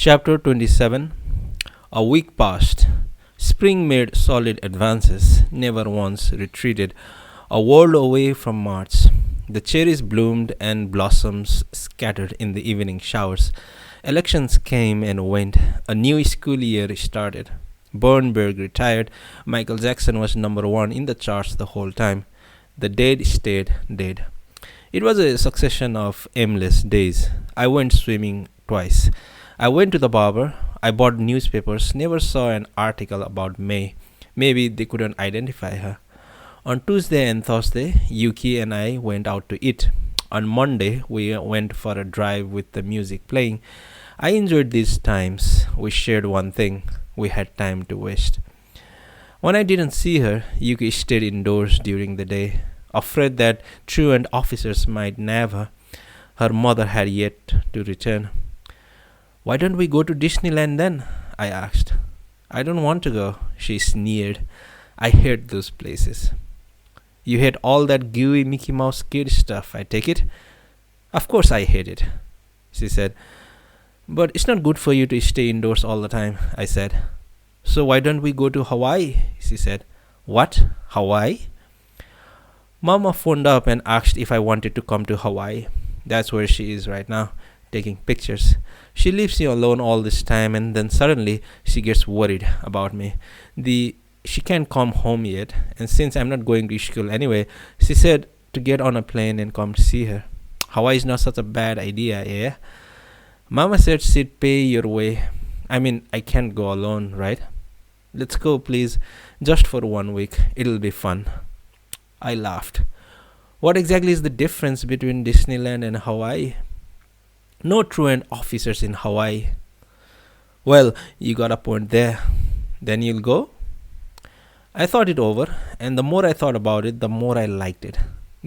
Chapter 27. A week passed. Spring made solid advances, never once retreated. A world away from March. The cherries bloomed and blossoms scattered in the evening showers. Elections came and went. A new school year started. Bernberg retired. Michael Jackson was number one in the charts the whole time. The dead stayed dead. It was a succession of aimless days. I went swimming twice. I went to the barber. I bought newspapers, never saw an article about May. Maybe they couldn't identify her. On Tuesday and Thursday, Yuki and I went out to eat. On Monday, we went for a drive with the music playing. I enjoyed these times. We shared one thing. We had time to waste. When I didn't see her, Yuki stayed indoors during the day, afraid that truant officers might nab her. Her mother had yet to return. "Why don't we go to Disneyland then?" I asked. "I don't want to go," she sneered. "I hate those places." "You hate all that gooey Mickey Mouse kid stuff, I take it?" "Of course I hate it," she said. "But it's not good for you to stay indoors all the time," I said. "So why don't we go to Hawaii?" she said. "What? Hawaii?" Mama phoned up and asked if I wanted to come to Hawaii. That's where she is right now, taking pictures. She leaves me alone all this time, and then suddenly she gets worried about me. She can't come home yet, and since I'm not going to school anyway, she said to get on a plane and come to see her. Hawaii is not such a bad idea, eh? Mama said she'd pay your way. I mean, I can't go alone, right? Let's go, please, just for 1 week. It'll be fun. I laughed. What exactly is the difference between Disneyland and Hawaii? No truant officers in Hawaii. Well, you got a point there. Then you'll go? I thought it over, and the more I thought about it, the more I liked it.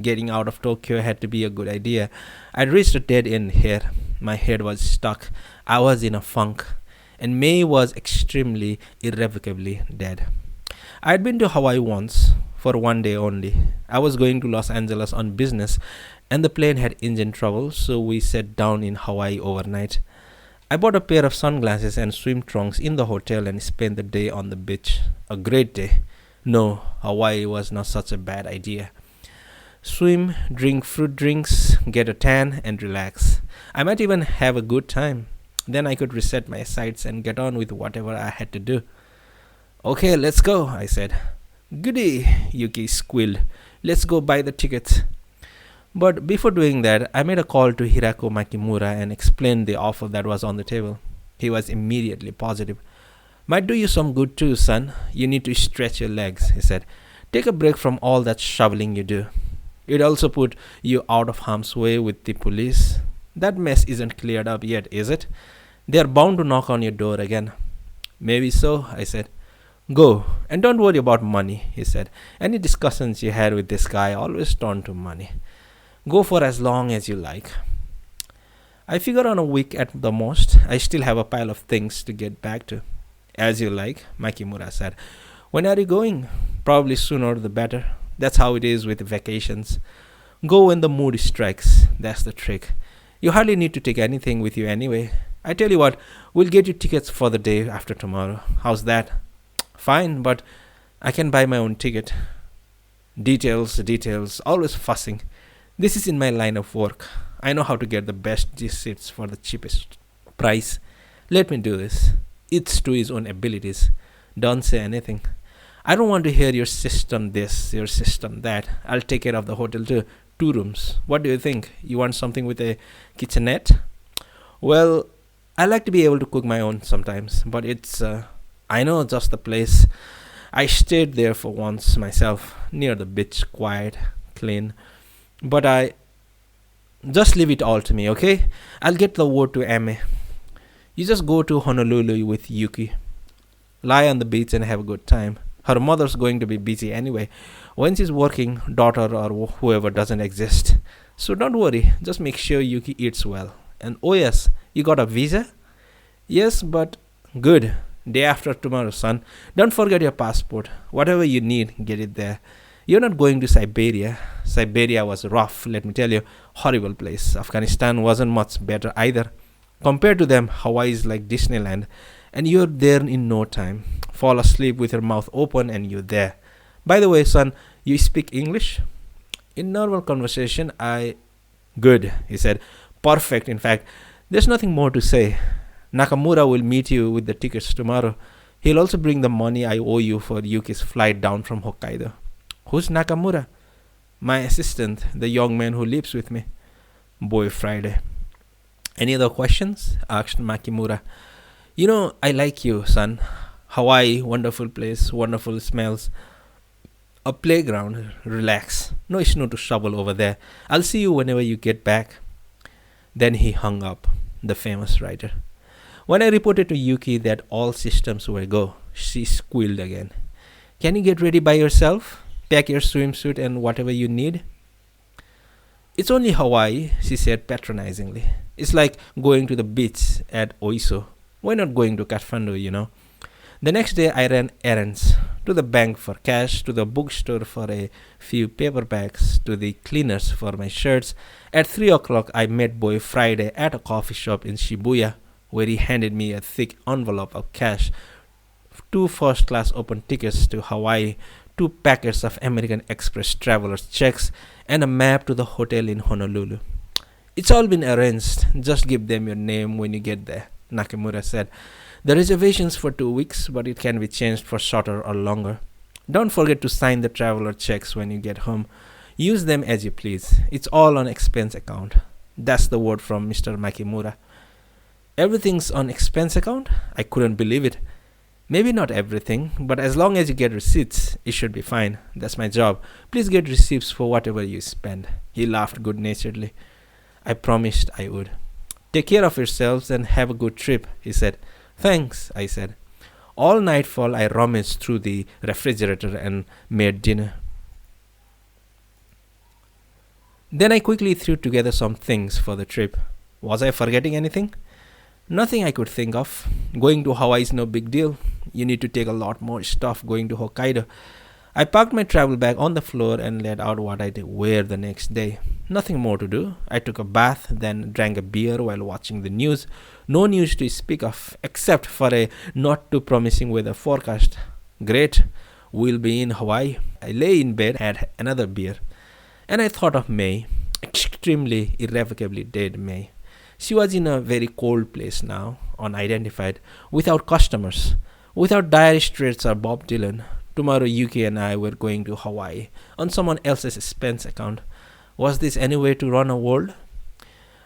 Getting out of Tokyo had to be a good idea. I'd reached a dead end here. My head was stuck. I was in a funk. And May was extremely, irrevocably dead. I'd been to Hawaii once, for 1 day only. I was going to Los Angeles on business, and the plane had engine trouble, so we sat down in Hawaii overnight. I bought a pair of sunglasses and swim trunks in the hotel and spent the day on the beach. A great day. No, Hawaii was not such a bad idea. Swim, drink fruit drinks, get a tan, and relax. I might even have a good time. Then I could reset my sights and get on with whatever I had to do. "Okay, let's go," I said. "Goody," Yuki squealed. "Let's go buy the tickets." But before doing that, I made a call to Hirako Makimura and explained the offer that was on the table. He was immediately positive. "Might do you some good too, son. You need to stretch your legs," he said. "Take a break from all that shoveling you do. It also put you out of harm's way with the police. That mess isn't cleared up yet, is it? They're bound to knock on your door again." "Maybe so," I said. "Go, and don't worry about money," he said. "Any discussions you had with this guy always turn to money. Go for as long as you like." I figure on a week at the most. I still have a pile of things to get back to. "As you like," Makimura said. "When are you going?" "Probably sooner the better. That's how it is with vacations. Go when the mood strikes. That's the trick. You hardly need to take anything with you anyway. I tell you what, we'll get you tickets for the day after tomorrow. How's that?" "Fine, but I can buy my own ticket." Details, always fussing. This is in my line of work. I know how to get the best seats for the cheapest price. Let me do this. Each to his own abilities. Don't say anything. I don't want to hear your system this, your system that. I'll take care of the hotel too. 2 rooms. What do you think? You want something with a kitchenette? Well, I like to be able to cook my own sometimes, but I know just the place. I stayed there for once myself, near the beach, quiet, clean. But I just leave it all to me, okay? I'll get the word to Ame. You just go to Honolulu with Yuki. Lie on the beach and have a good time. Her mother's going to be busy anyway. When she's working, daughter or whoever doesn't exist. So don't worry. Just make sure Yuki eats well. And oh yes, you got a visa? Yes, but good. Day after tomorrow, son. Don't forget your passport. Whatever you need, get it there. You're not going to Siberia. Siberia was rough, let me tell you. Horrible place. Afghanistan wasn't much better either. Compared to them, Hawaii is like Disneyland, and you're there in no time. Fall asleep with your mouth open, and you're there. By the way, son, you speak English? In normal conversation, I. Good, he said. Perfect, in fact. There's nothing more to say. Nakamura will meet you with the tickets tomorrow. He'll also bring the money I owe you for Yuki's flight down from Hokkaido. Who's Nakamura? My assistant, the young man who lives with me. Boy Friday. Any other questions? Asked Makimura. You know, I like you, son. Hawaii, wonderful place, wonderful smells. A playground, relax. No snow to shovel over there. I'll see you whenever you get back. Then he hung up, the famous writer. When I reported to Yuki that all systems were go, she squealed again. Can you get ready by yourself? Pack your swimsuit and whatever you need? It's only Hawaii, she said patronizingly. It's like going to the beach at Oiso. Why not going to Kathmandu, you know? The next day I ran errands. To the bank for cash, to the bookstore for a few paperbacks, to the cleaners for my shirts. At 3 o'clock I met Boy Friday at a coffee shop in Shibuya, where he handed me a thick envelope of cash, 2 first-class open tickets to Hawaii, 2 packets of American Express traveler's checks, and a map to the hotel in Honolulu. It's all been arranged. Just give them your name when you get there, Nakamura said. The reservation's for 2 weeks, but it can be changed for shorter or longer. Don't forget to sign the traveler checks when you get home. Use them as you please. It's all on expense account. That's the word from Mr. Makimura. Everything's on expense account? I couldn't believe it. Maybe not everything, but as long as you get receipts, it should be fine. That's my job. Please get receipts for whatever you spend. He laughed good-naturedly. I promised I would. Take care of yourselves and have a good trip, he said. Thanks, I said. All nightfall I rummaged through the refrigerator and made dinner. Then I quickly threw together some things for the trip. Was I forgetting anything? Nothing I could think of. Going to Hawaii is no big deal. You need to take a lot more stuff going to Hokkaido. I parked my travel bag on the floor and laid out what I'd wear the next day. Nothing more to do. I took a bath, then drank a beer while watching the news. No news to speak of, except for a not too promising weather forecast. Great. We'll be in Hawaii. I lay in bed, had another beer. And I thought of May. Extremely, irrevocably dead May. She was in a very cold place now, unidentified, without customers, without Dire Straits or Bob Dylan. Tomorrow Yuki and I were going to Hawaii, on someone else's expense account. Was this any way to run a world?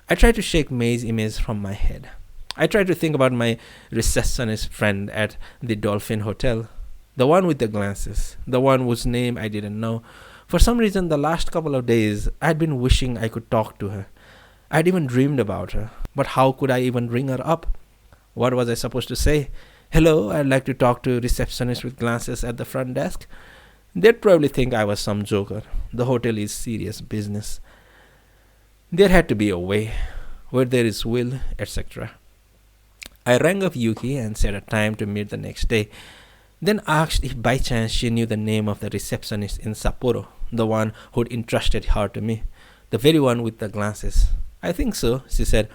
I tried to shake May's image from my head. I tried to think about my receptionist friend at the Dolphin Hotel, the one with the glasses, the one whose name I didn't know. For some reason, the last couple of days, I'd been wishing I could talk to her. I'd even dreamed about her. But how could I even ring her up? What was I supposed to say? Hello, I'd like to talk to a receptionist with glasses at the front desk. They'd probably think I was some joker. The hotel is serious business. There had to be a way. Where there is will, etc. I rang up Yuki and set a time to meet the next day. Then asked if by chance she knew the name of the receptionist in Sapporo, the one who'd entrusted her to me, the very one with the glasses. I think so, she said,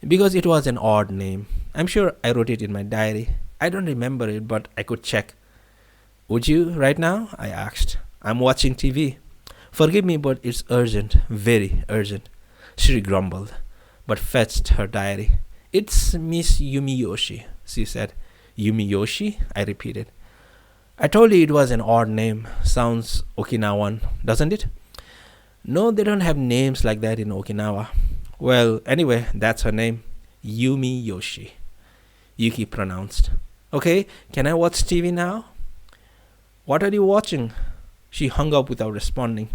because it was an odd name. I'm sure I wrote it in my diary. I don't remember it, but I could check. Would you right now? I asked. I'm watching TV. Forgive me, but it's urgent, very urgent. She grumbled, but fetched her diary. It's Miss Yumiyoshi, she said. Yumiyoshi? I repeated. I told you it was an odd name. Sounds Okinawan, doesn't it? No, they don't have names like that in Okinawa. Well, anyway, that's her name. Yumiyoshi, Yuki pronounced. Okay, can I watch TV now? What are you watching? She hung up without responding.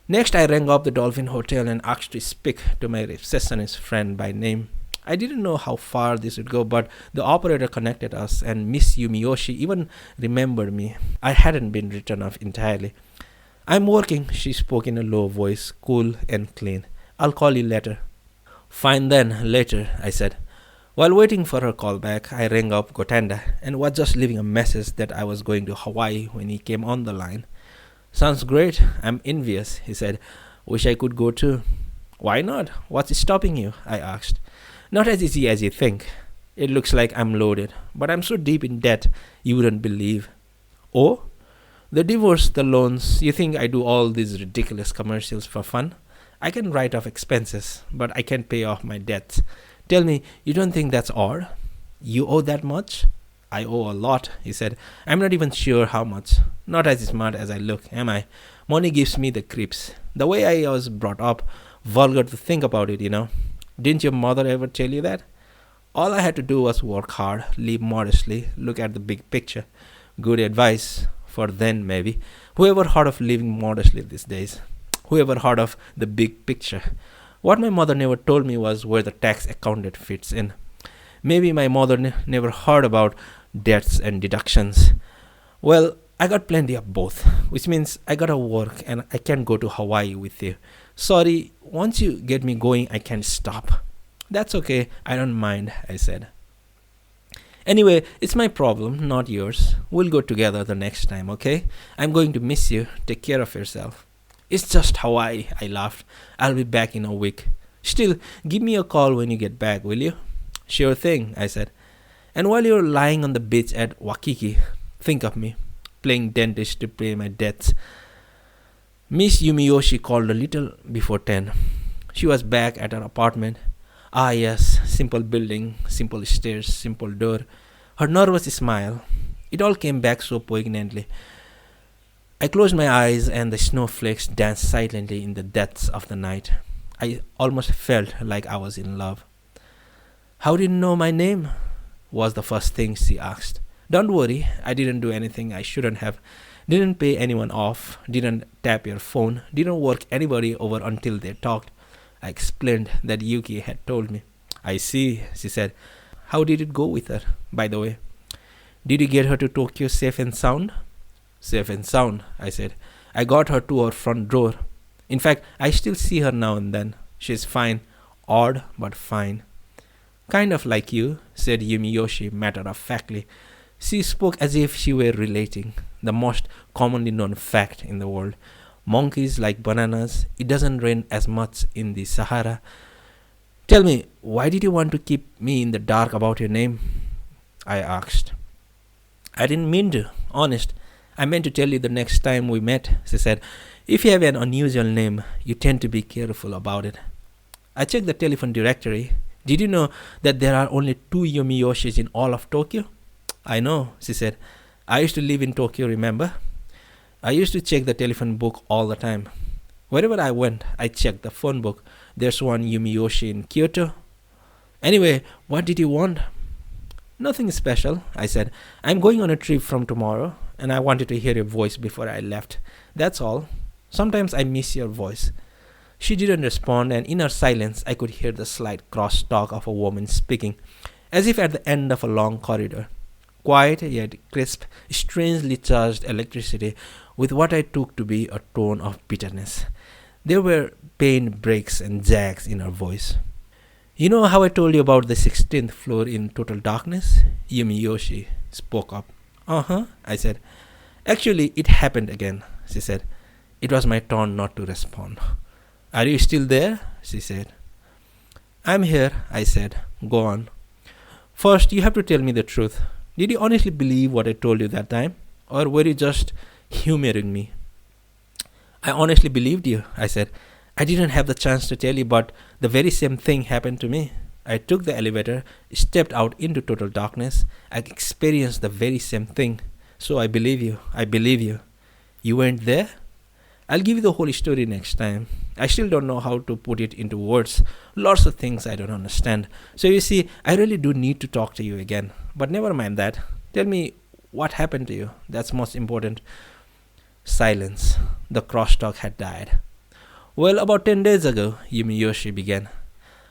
Next, I rang up the Dolphin Hotel and asked to speak to my receptionist friend by name. I didn't know how far this would go, but the operator connected us, and Miss Yumiyoshi even remembered me. I hadn't been written off entirely. I'm working, she spoke in a low voice, cool and clean. I'll call you later. Fine then, later, I said. While waiting for her call back, I rang up Gotanda and was just leaving a message that I was going to Hawaii when he came on the line. Sounds great. I'm envious, he said. Wish I could go too. Why not? What's stopping you? I asked. Not as easy as you think. It looks like I'm loaded, but I'm so deep in debt you wouldn't believe. Oh, the divorce, the loans, you think I do all these ridiculous commercials for fun? I can write off expenses, but I can't pay off my debts. Tell me, you don't think that's odd? You owe that much? I owe a lot, he said. I'm not even sure how much. Not as smart as I look, am I? Money gives me the creeps. The way I was brought up, vulgar to think about it, you know. Didn't your mother ever tell you that? All I had to do was work hard, live modestly, look at the big picture. Good advice for then, maybe. Whoever heard of living modestly these days? Whoever heard of the big picture? What my mother never told me was where the tax accountant fits in. Maybe my mother never heard about debts and deductions. Well, I got plenty of both, which means I gotta work and I can't go to Hawaii with you. Sorry, once you get me going, I can't stop. That's okay, I don't mind, I said. Anyway, it's my problem, not yours. We'll go together the next time, okay? I'm going to miss you. Take care of yourself. It's just Hawaii, I laughed. I'll be back in a week. Still, give me a call when you get back, will you? Sure thing, I said. And while you're lying on the beach at Waikiki, think of me, playing dentist to pay my debts. Miss Yumiyoshi called a little before 10. She was back at her apartment. Ah yes, simple building, simple stairs, simple door. Her nervous smile. It all came back so poignantly. I closed my eyes and the snowflakes danced silently in the depths of the night. I almost felt like I was in love. How did you know my name? Was the first thing she asked. Don't worry, I didn't do anything I shouldn't have. Didn't pay anyone off, didn't tap your phone, didn't work anybody over until they talked. I explained that Yuki had told me. I see, she said. How did it go with her, by the way? Did you get her to Tokyo safe and sound? Safe and sound, I said. I got her to her front door. In fact, I still see her now and then. She's fine. Odd, but fine. Kind of like you, said Yumiyoshi matter-of-factly. She spoke as if she were relating the most commonly known fact in the world. Monkeys like bananas. It doesn't rain as much in the Sahara. Tell me, why did you want to keep me in the dark about your name? I asked. I didn't mean to, honest. I meant to tell you the next time we met, she said. If you have an unusual name, you tend to be careful about it. I checked the telephone directory. Did you know that there are only 2 Yumiyoshis in all of Tokyo? I know, she said. I used to live in Tokyo, remember? I used to check the telephone book all the time. Wherever I went, I checked the phone book. There's one Yumiyoshi in Kyoto. Anyway, what did you want? Nothing special, I said. I'm going on a trip from tomorrow, and I wanted to hear your voice before I left. That's all. Sometimes I miss your voice. She didn't respond, and in her silence, I could hear the slight cross-talk of a woman speaking, as if at the end of a long corridor. Quiet yet crisp, strangely charged electricity with what I took to be a tone of bitterness. There were pain breaks and jags in her voice. You know how I told you about the 16th floor in total darkness? Yumiyoshi spoke up. Uh-huh, I said. Actually, it happened again, she said. It was my turn not to respond. Are you still there? She said. I'm here, I said. Go on. First, you have to tell me the truth. Did you honestly believe what I told you that time? Or were you just humoring me? I honestly believed you, I said. I didn't have the chance to tell you, but the very same thing happened to me. I took the elevator, stepped out into total darkness. I experienced the very same thing. So I believe you. I believe you. You weren't there? I'll give you the whole story next time. I still don't know how to put it into words. Lots of things I don't understand. So you see, I really do need to talk to you again. But never mind that. Tell me what happened to you. That's most important. Silence. The crosstalk had died. Well, about 10 days ago, Yumiyoshi began.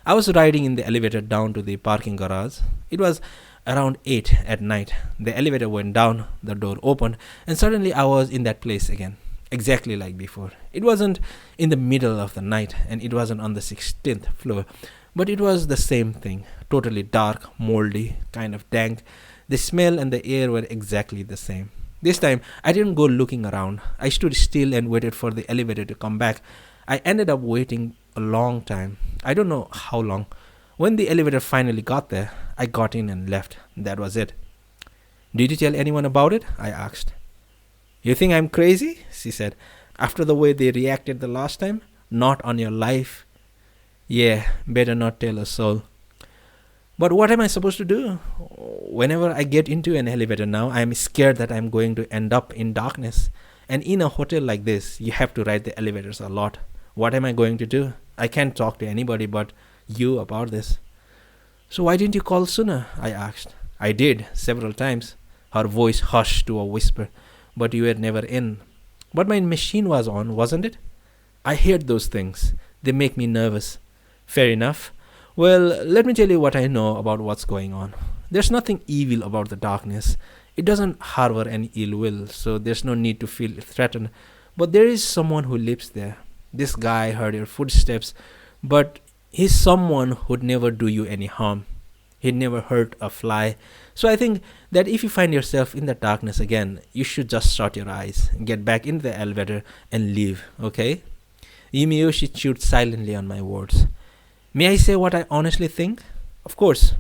I was riding in the elevator down to the parking garage. It was around 8 at night. The elevator went down, the door opened, and suddenly I was in that place again. Exactly like before. It wasn't in the middle of the night, and it wasn't on the 16th floor, but it was the same thing. Totally dark, moldy, kind of dank. The smell and the air were exactly the same. This time, I didn't go looking around. I stood still and waited for the elevator to come back. I ended up waiting a long time. I don't know how long. When the elevator finally got there, I got in and left. That was it. Did you tell anyone about it? I asked. You think I'm crazy? She said. After the way they reacted the last time? Not on your life. Yeah, better not tell a soul. But what am I supposed to do? Whenever I get into an elevator now, I'm scared that I'm going to end up in darkness. And in a hotel like this, you have to ride the elevators a lot. What am I going to do? I can't talk to anybody but you about this. So why didn't you call sooner? I asked. I did, several times. Her voice hushed to a whisper. But you were never in. But my machine was on, wasn't it? I hate those things. They make me nervous. Fair enough. Well, let me tell you what I know about what's going on. There's nothing evil about the darkness. It doesn't harbor any ill will, so there's no need to feel threatened. But there is someone who lives there. This guy heard your footsteps, but he's someone who'd never do you any harm. He'd never hurt a fly. So I think that if you find yourself in the darkness again, you should just shut your eyes, get back into the elevator, and leave, okay? Yumiyoshi chewed silently on my words. May I say what I honestly think? Of course.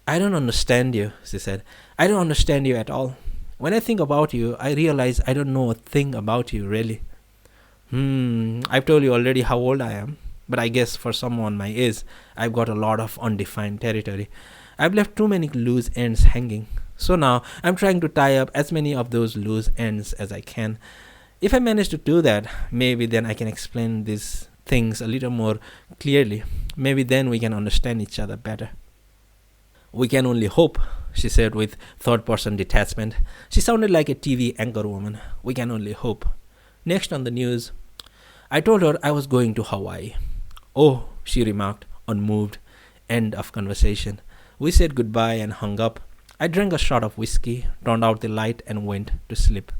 I don't understand you, she said. I don't understand you at all. When I think about you, I realize I don't know a thing about you, really. I've told you already how old I am. But I guess for someone my age, I've got a lot of undefined territory. I've left too many loose ends hanging. So now I'm trying to tie up as many of those loose ends as I can. If I manage to do that, maybe then I can explain these things a little more clearly. Maybe then we can understand each other better. We can only hope, she said with third-person detachment. She sounded like a TV anchor woman. We can only hope. Next on the news, I told her I was going to Hawaii. Oh, she remarked, unmoved. End of conversation. We said goodbye and hung up. I drank a shot of whiskey, turned out the light, and went to sleep.